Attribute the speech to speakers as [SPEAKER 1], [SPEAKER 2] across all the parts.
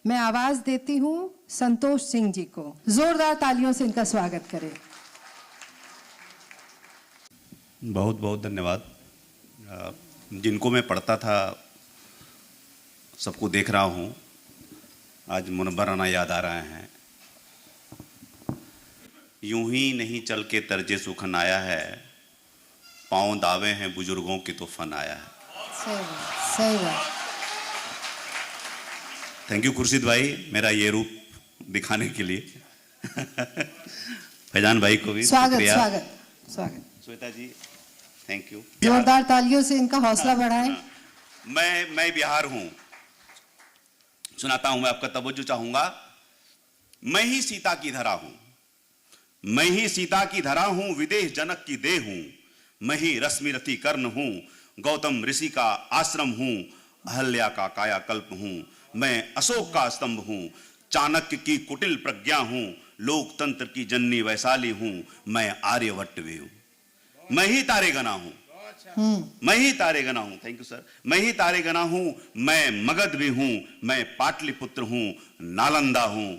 [SPEAKER 1] मैं आवाज देती हूँ संतोष सिंह जी को। जोरदार तालियों से इनका स्वागत करें।
[SPEAKER 2] बहुत बहुत धन्यवाद। जिनको मैं पढ़ता था सबको देख रहा हूँ, आज मुनव्वर राना याद आ रहे हैं। यूं ही नहीं चल के तर्जे सुखन आया है, पाँव दावे हैं बुजुर्गों के तो फन आया है।
[SPEAKER 1] सही बात।
[SPEAKER 2] थैंक यू खुर्शीद भाई, मेरा ये रूप दिखाने के लिए। फैजान भाई को भी
[SPEAKER 1] स्वागत।
[SPEAKER 2] श्वेता जी थैंक यू।
[SPEAKER 1] जोरदार तालियों से इनका हौसला बढ़ाएं।
[SPEAKER 2] मैं बिहार हूं, सुनाता हूं, मैं आपका तवज्जो चाहूंगा। मैं ही सीता की धरा हूं, मैं ही सीता की धरा हूं, विदेह जनक की देह हूं। मैं ही रश्मि रति कर्ण हूं, गौतम ऋषि का आश्रम हूं। अहल्या का कायाकल्प हूं, मैं अशोक का स्तंभ हूं। चाणक्य की कुटिल प्रज्ञा हूं, लोकतंत्र की जननी वैशाली हूं। मैं आर्यभट्ट भी हूं, मैं ही तारे गना हूं, मैं ही तारे गना हूं। Thank you sir. मैं ही तारे गना हूं, मैं मगध भी हूं। मैं पाटलिपुत्र हूं, नालंदा हूं,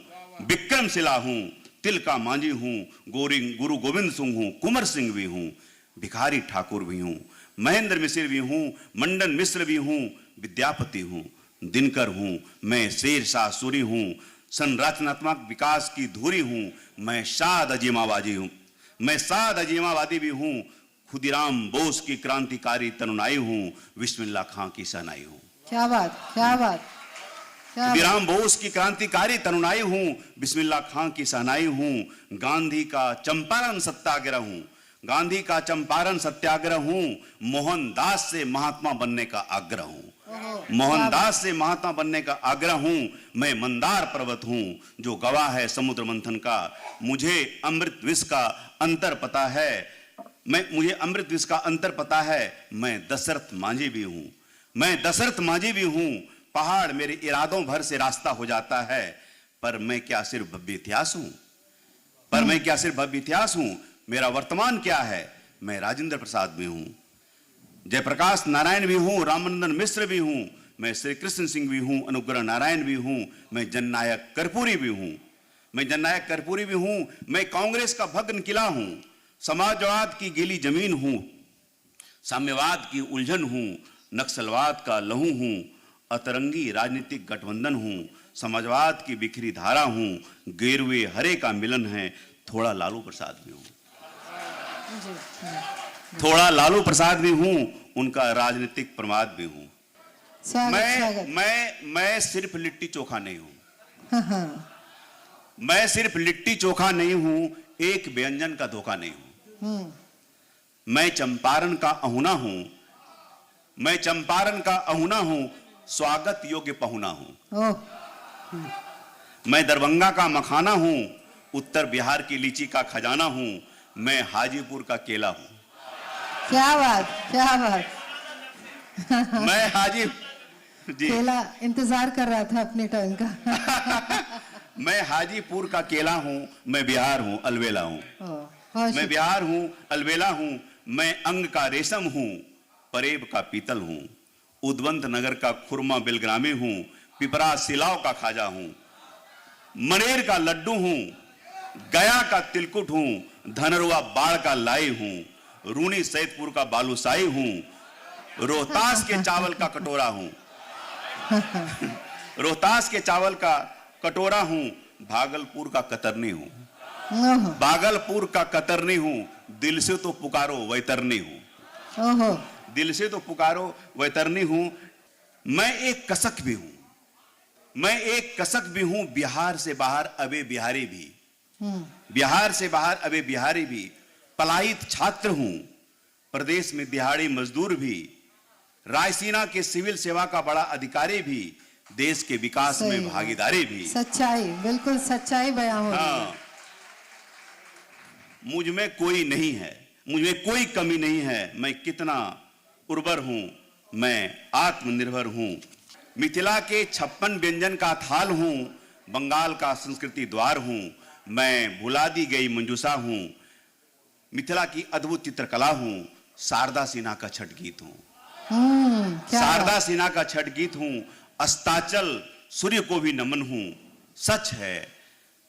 [SPEAKER 2] विक्रमशिला हूं, तिलका मांझी हूं, गुरु गोविंद सिंह हूं, कुंवर सिंह भी हूं, भिखारी ठाकुर भी हूं, महेंद्र मिश्र भी हूं, मंडन मिश्र भी हूं, विद्यापति हूं, दिनकर हूं। मैं शेर शाह सूरी हूं, संरचनात्मक विकास की धुरी हूं। मैं शाद अजीमाबादी हूं, मैं शाद अजीमाबादी भी हूं। खुदीराम बोस की क्रांतिकारी तरुणाई हूं, बिस्मिल्लाह खां की सहनाई हूं।
[SPEAKER 1] क्या बात, क्या बात।
[SPEAKER 2] खुदीराम बोस की क्रांतिकारी तरुणाई हूं, बिस्मिल्लाह खां की सहनाई हूं। गांधी का चंपारण सत्याग्रह हूं, गांधी का चंपारण सत्याग्रह हूं। मोहनदास से महात्मा बनने का आग्रह हूं, मोहनदास से महात्मा बनने का आग्रह हूं। मैं मंदार पर्वत हूं, जो गवाह है समुद्र मंथन का। मुझे अमृत विष का अंतर पता है, मुझे अमृत विष का अंतर पता है। मैं दशरथ मांझी भी हूं, मैं दशरथ मांझी भी हूं। पहाड़ मेरे इरादों भर से रास्ता हो जाता है, पर मैं क्या सिर्फ भव्य इतिहास हूं, पर मैं क्या सिर्फ भव्य इतिहास हूं। मेरा वर्तमान क्या है, मैं राजेंद्र प्रसाद भी हूं, जयप्रकाश नारायण भी हूं, रामानंदन मिश्र भी हूं। मैं श्री कृष्ण सिंह भी हूं, अनुग्रह नारायण भी हूं। मैं जननायक कर्पूरी भी हूं, मैं जननायक कर्पूरी भी हूं। मैं कांग्रेस का भग्न किला हूं, समाजवाद की गीली जमीन हूं, साम्यवाद की उलझन हूं, नक्सलवाद का लहू हूं। अतरंगी राजनीतिक गठबंधन हूं, समाजवाद की बिखरी धारा हूं। गेरुए हरे का मिलन है, थोड़ा लालू प्रसाद भी हूं, थोड़ा लालू प्रसाद भी हूं। उनका राजनीतिक प्रमाद भी हूं। मैं सिर्फ लिट्टी चोखा नहीं हूं, मैं सिर्फ लिट्टी चोखा नहीं हूं, एक व्यंजन का धोखा नहीं हूं। मैं चंपारण का अहुना हूं, मैं चंपारण का अहुना हूं। स्वागत योग्य पहुना हूं। मैं दरभंगा का मखाना हूं, उत्तर बिहार की लीची का खजाना हूं। मैं हाजीपुर का केला हूं।
[SPEAKER 1] क्या बात, क्या बात।
[SPEAKER 2] मैं हाजी जी
[SPEAKER 1] केला इंतजार कर रहा था अपने टर्न का।
[SPEAKER 2] मैं हाजीपुर का केला हूं, मैं बिहार हूं, अलवेला हूं। मैं बिहार हूं, अलवेला हूं। मैं अंग का रेशम हूं, परेब का पीतल हूं। उद्वंत नगर का खुरमा बिलग्रामी हूं, पिपरा सिलाव का खाजा हूं। मनेर का लड्डू हूं, गया का तिलकुट हूं। धनरुआ बाढ़ का लाई हूं, रूनी सैदपुर का बालूशाही हूं। रोहतास के चावल का कटोरा हूं, रोहतास के चावल का कटोरा हूं। भागलपुर का कतरनी हूं, भागलपुर का कतरनी हूं। दिल से तो पुकारो वैतरनी हूं, दिल से तो पुकारो वैतरनी हूं। मैं एक कसक भी हूं, मैं एक कसक भी हूं। बिहार से बाहर अबे बिहारी भी, बिहार से बाहर अबे बिहारी भी। पलायित छात्र हूं, प्रदेश में दिहाड़ी मजदूर भी। रायसीना के सिविल सेवा का बड़ा अधिकारी भी, देश के विकास में भागीदारी भी।
[SPEAKER 1] सच्चाई, बिल्कुल सच्चाई बयां हो रही है।
[SPEAKER 2] मुझ में कोई नहीं है, मुझ में कोई कमी नहीं है। मैं कितना उर्वर हूं, मैं आत्मनिर्भर हूं। मिथिला के 56 व्यंजन का थाल हूं, बंगाल का संस्कृति द्वार हूं। मैं भुला दी गई मंजूषा हूं, मिथिला की अद्भुत चित्रकला हूं। शारदा सिन्हा का छठ गीत हूं, शारदा सिन्हा का छठ गीत हूं। अस्ताचल सूर्य को भी नमन हूं। सच है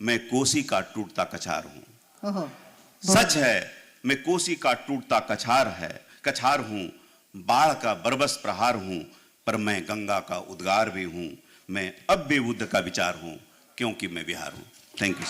[SPEAKER 2] मैं कोसी का टूटता कछार हूं।
[SPEAKER 1] ओहो,
[SPEAKER 2] सच है मैं कोसी का टूटता कछार हूं। बाढ़ का बरबस प्रहार हूं, पर मैं गंगा का उद्गार भी हूं। मैं अब भी बुद्ध का विचार हूं, क्योंकि मैं बिहार हूं। Thank you.